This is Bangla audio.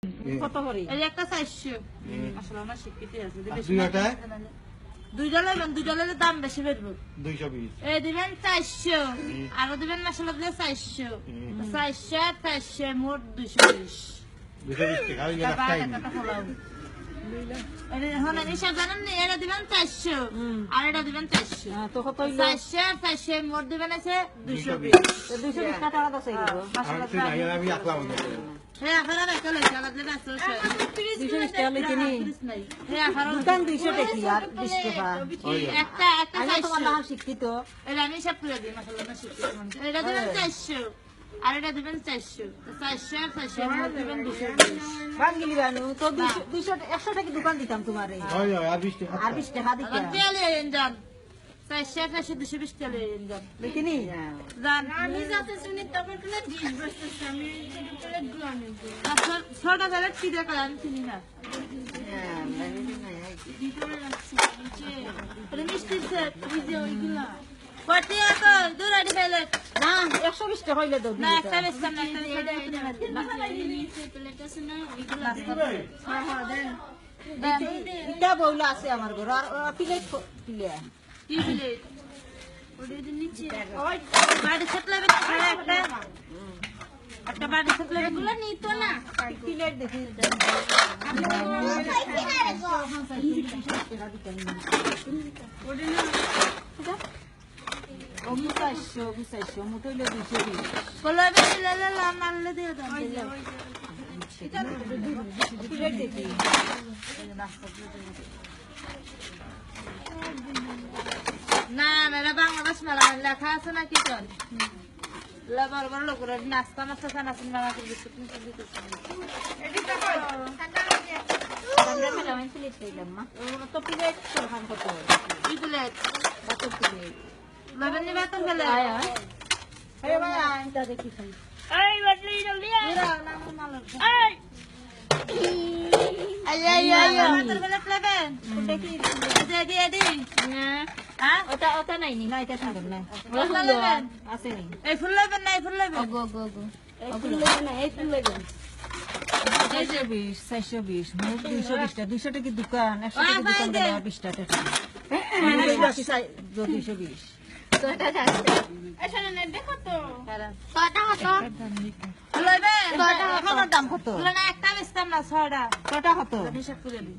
কত করে? এই একটা 400 আসলে আমার শিক্ষিত আছে দুইটা দুইটা লইলে দাম বেশি বেরবো 220 এই দিবেন 400 আর দিবেন মশলা দিলে 400 400 মোট 220 টাকা ওই রাস্তায় হ্যাঁ নিশা জানেন না এটা দিবেন 400 আর এটা দিবেন 400 তো কত হইলো? 400 মোট দিবেন আছে 220 220 টাকা আছে এগুলো। আমি আকলাম হ্যাঁ আপনারা কইলে চালা দিলে আছে 220 টাকা লইতে নি। হ্যাঁ আপনারা দোকান 200 টাকা আর 20 টাকা। একটা আমি তোমার 400 নাম শিক্ষিত। এটা আমি সব করে দিই মশলা না শিখতে এটা দিবেন 400 আর এটা দিবেন 400 400 মোট দিবেন 220 বাঙ্গিলি বানু তো 200 100 টাকা দোকান দিতাম তোমারে। হয় আর 20 টাকা আর 20 টাকা দিতাম। তেলে ইঞ্জান 400 220 তেলে ইঞ্জান লইতে নি। জান আমি যাতে শুনি তখন কোন ডিশ বসতেছে আমি প্লেট গুলো আনি ছোট তেলে কি দিয়ে করে আমি চিনি না হ্যাঁ ভিতরে রাখছি নিচে এটা মিষ্টি সে ভিজে ওইগুলা কত তো দূর আড়ি ফেলে না 120 টাকা হইলে দাও। না একটা বেশি না একটা নিচে প্লেট আছে না ওইগুলা হ্যাঁ হ্যাঁ দেন এটা বইলা আছে আমার ঘর আর প্লেট প্লে। কি দিলে ওদের নিচে ওই বাড়ি ছাতলে একটা বাড়ি ছাতলে এগুলো নিত না প্লেট দেখি। ও মুসাইশো মুসাইশো মুটইলো 220 বলে দিলে মারলে দিয়ে দাও প্লেট দেখি। না মেরা বাংলাদেশ মেলা লেখা আছে না কি কর বড় বড় লোকেরা নাস্তা মাস্তা খানা আছে বাংলা করে বিস্কুট মিস্কুট দিতেছে আমরা মেলা আমি প্লেট কইলাম মা। তো প্লেট সরহান কত? কি দিলে কত প্লেট? লবেন নিবা তো ফেলে আয় আয় হে ভাই আইটা দেখি খাই। এই বদলি জলদি আয় এই মাথার বেলা ফেলেবেন দেখি এডি এডি হ্যাঁ ওটা ওটা নাই নি না এটা সুন্দর না। ওটা লবেন আছে নি। এই ফুল লবেন না এই ফুল লবেন গো গো গো এই ফুল লেগে না এই ফুল লেগে 420 420 মোট 220 টাকা 200 টাকা দোকান 100 টাকা দোকান দিলে 20 টাকা। বাকি 220 তো এটা যাচ্ছে এখানে নে দেখো তো কটা হতো লবেন এখন দাম কত? না একটা বেচতাম না ছয়টা কটা কত? হিসাব করে দিই